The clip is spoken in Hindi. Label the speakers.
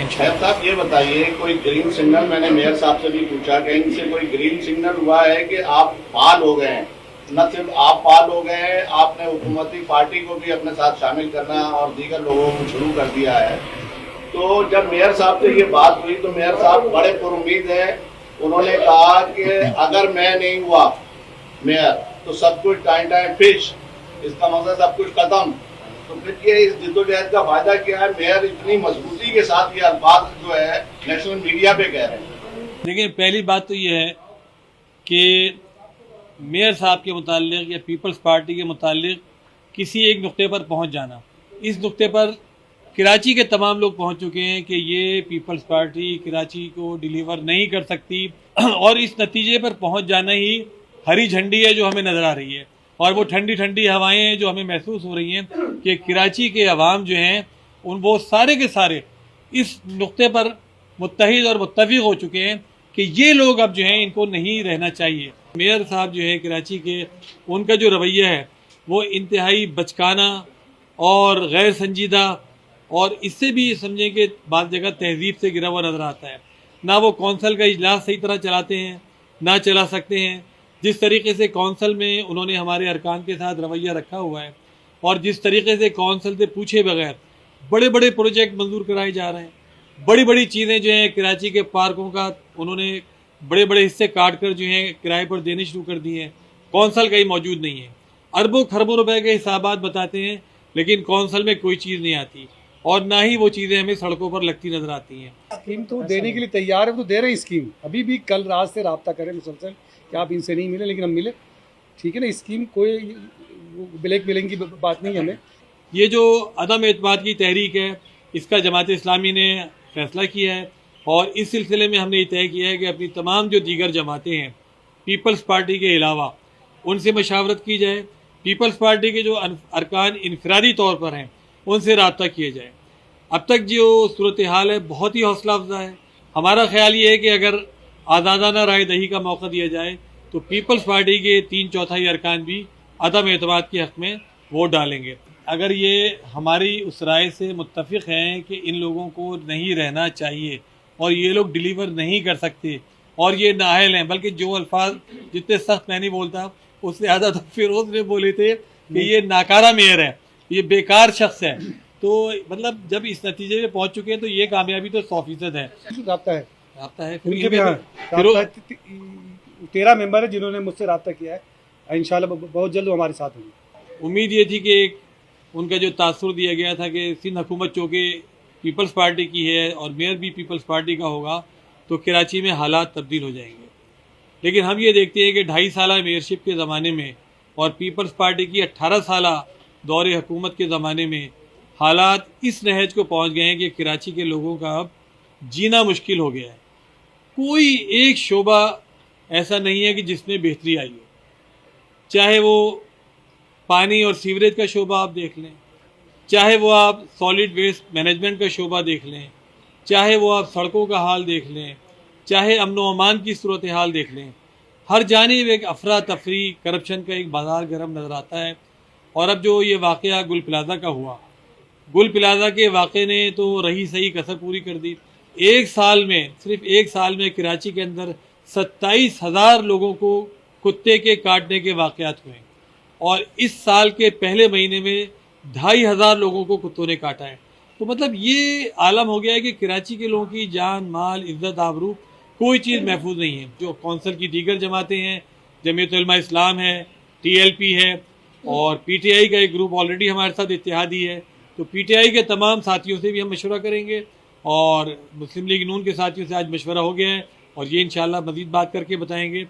Speaker 1: इंशाअल्लाह। साहब ये बताइए, कोई ग्रीन सिग्नल, मैंने मेयर साहब से भी पूछा, कहीं से कोई ग्रीन सिग्नल हुआ है कि आप फाल हो गए हैं? न सिर्फ आप फाल हो गए हैं, आपने हुकूमती पार्टी को भी अपने साथ शामिल करना और दीगर लोगों को शुरू कर दिया है। तो जब मेयर साहब से ये बात हुई तो मेयर साहब बड़े पुरुम्मीद है। उन्होंने कहा कि अगर मैं नहीं हुआ मेयर तो सब कुछ टाइम फिश, इसका मतलब सब कुछ खत्म। तो फिर ये इस जिद्दोजहद का फायदा क्या है? मेयर इतनी मजबूती के साथ ये अल्फाज जो है नेशनल मीडिया पे कह रहे हैं।
Speaker 2: देखिए, पहली बात तो ये है कि मेयर साहब के मुतालिक या पीपल्स पार्टी के मुतालिक किसी एक नुक्ते पर पहुंच जाना, इस नुक्ते पर कराची के तमाम लोग पहुंच चुके हैं कि ये पीपल्स पार्टी कराची को डिलीवर नहीं कर सकती, और इस नतीजे पर पहुंच जाना ही हरी झंडी है जो हमें नज़र आ रही है। और वो ठंडी ठंडी हवाएं हैं जो हमें महसूस हो रही हैं कि कराची के अवाम जो हैं वो सारे के सारे इस नुक्ते पर मुत्तहिद और मुत्तफिक हो चुके हैं कि ये लोग अब जो हैं इनको नहीं रहना चाहिए। मेयर साहब जो है कराची के, उनका जो रवैया है वो इंतहाई बचकाना और गैर संजीदा, और इससे भी समझें कि बाद जगह तहजीब से गिरा हुआ नज़र आता है। ना वो कौंसल का इजलास सही तरह चलाते हैं, ना चला सकते हैं। जिस तरीके से कौंसल में उन्होंने हमारे अरकान के साथ रवैया रखा हुआ है, और जिस तरीके से कौंसल से पूछे बगैर बड़े बड़े प्रोजेक्ट मंजूर कराए जा रहे हैं, बड़ी बड़ी चीज़ें जो हैं कराची के पार्कों का उन्होंने बड़े बड़े हिस्से काट कर जो हैं किराए पर देने शुरू कर दिए हैं। कौंसल का ही मौजूद नहीं है। अरबों खरबों रुपए के हिसाबात बताते हैं, लेकिन कौंसल में कोई चीज़ नहीं आती, और ना ही वो चीज़ें हमें सड़कों पर लगती नजर आती हैं।
Speaker 3: स्कीम तो देने के लिए तैयार है, तो दे रहे हैं स्कीम। अभी भी कल रात से रब्ता करें मुसलसल कि आप इनसे नहीं मिले, लेकिन हम मिले, ठीक है ना। स्कीम कोई ब्लैक मेलिंग की बात नहीं है हमें।
Speaker 2: ये जो अदम एतमाद की तहरीक है, इसका जमात इस्लामी ने फैसला किया है, और इस सिलसिले में हमने ये तय किया है कि अपनी तमाम जो दीगर जमातें हैं पीपल्स पार्टी के अलावा, उनसे मशावरत की जाए। पीपल्स पार्टी के जो अरकान इनफरादी तौर पर हैं उनसे रब्ता किया जाए। अब तक जो सूरत हाल है बहुत ही हौसला अफजा है। हमारा ख्याल ये है कि अगर आज़ादाना राय दही का मौका दिया जाए तो पीपल्स पार्टी के 3/4 अरकान भी अदम एतमाद के हक़ में वोट डालेंगे। अगर ये हमारी उस राय से मुत्तफिक हैं कि इन लोगों को नहीं रहना चाहिए और ये लोग डिलीवर नहीं कर सकते और ये नाअहल हैं, बल्कि जो अल्फाज जितने सख्त मैं नहीं बोलता उससे ज़्यादा तो फिरोज ने बोले थे कि ये नाकारा मेयर है, ये बेकार शख्स है, तो मतलब जब इस नतीजे में पहुंच चुके हैं तो ये कामयाबी तो 100% है।
Speaker 3: राब्ता है फिर 13 मेंबर है जिन्होंने मुझसे राब्ता किया है। इंशाल्लाह बहुत जल्द वो हमारे साथ होंगे।
Speaker 2: उम्मीद ये थी कि उनका जो तासुर दिया गया था कि सिंध हुकूमत चूँकि पीपल्स पार्टी की है और मेयर भी पीपल्स पार्टी का होगा तो कराची में हालात तब्दील हो जाएंगे, लेकिन हम ये देखते हैं कि 2.5 साल मेयरशिप के ज़माने में और पीपल्स पार्टी की 18 साल दौरे हुकूमत के ज़माने में हालात इस नहज को पहुँच गए हैं कि कराची के लोगों का अब जीना मुश्किल हो गया है। कोई एक शोबा ऐसा नहीं है कि जिसमें बेहतरी आई हो, चाहे वो पानी और सीवरेज का शोबा आप देख लें, चाहे वो आप सॉलिड वेस्ट मैनेजमेंट का शोबा देख लें, चाहे वो आप सड़कों का हाल देख लें, चाहे अमन व अमान की सूरत हाल देख लें। हर जानिब एक अफरा तफरी करप्शन का एक बाजार गर्म नज़र आता है। और अब जो ये वाक़या गुल प्लाजा का हुआ, गुल प्लाजा के वाक़े ने तो रही सही कसर पूरी कर दी। एक साल में, सिर्फ एक साल में कराची के अंदर 27,000 लोगों को कुत्ते के काटने के वाक़यात हुए, और इस साल के पहले महीने में 2,500 लोगों को कुत्तों ने काटा है। तो मतलब ये आलम हो गया है कि कराची के लोगों की जान माल इज़्ज़त आबरू कोई चीज़ महफूज नहीं है। जो कौंसल की दीगर जमातें हैं, जमीयत उलमा इस्लाम है, TLP है, और PTI का एक ग्रुप ऑलरेडी हमारे साथ इत्तेहादी है, तो PTI के तमाम साथियों से भी हम मशवरा करेंगे, और मुस्लिम लीग नून के साथियों से आज मशवरा हो गया है, और ये इंशाल्लाह मज़ीद बात करके बताएंगे।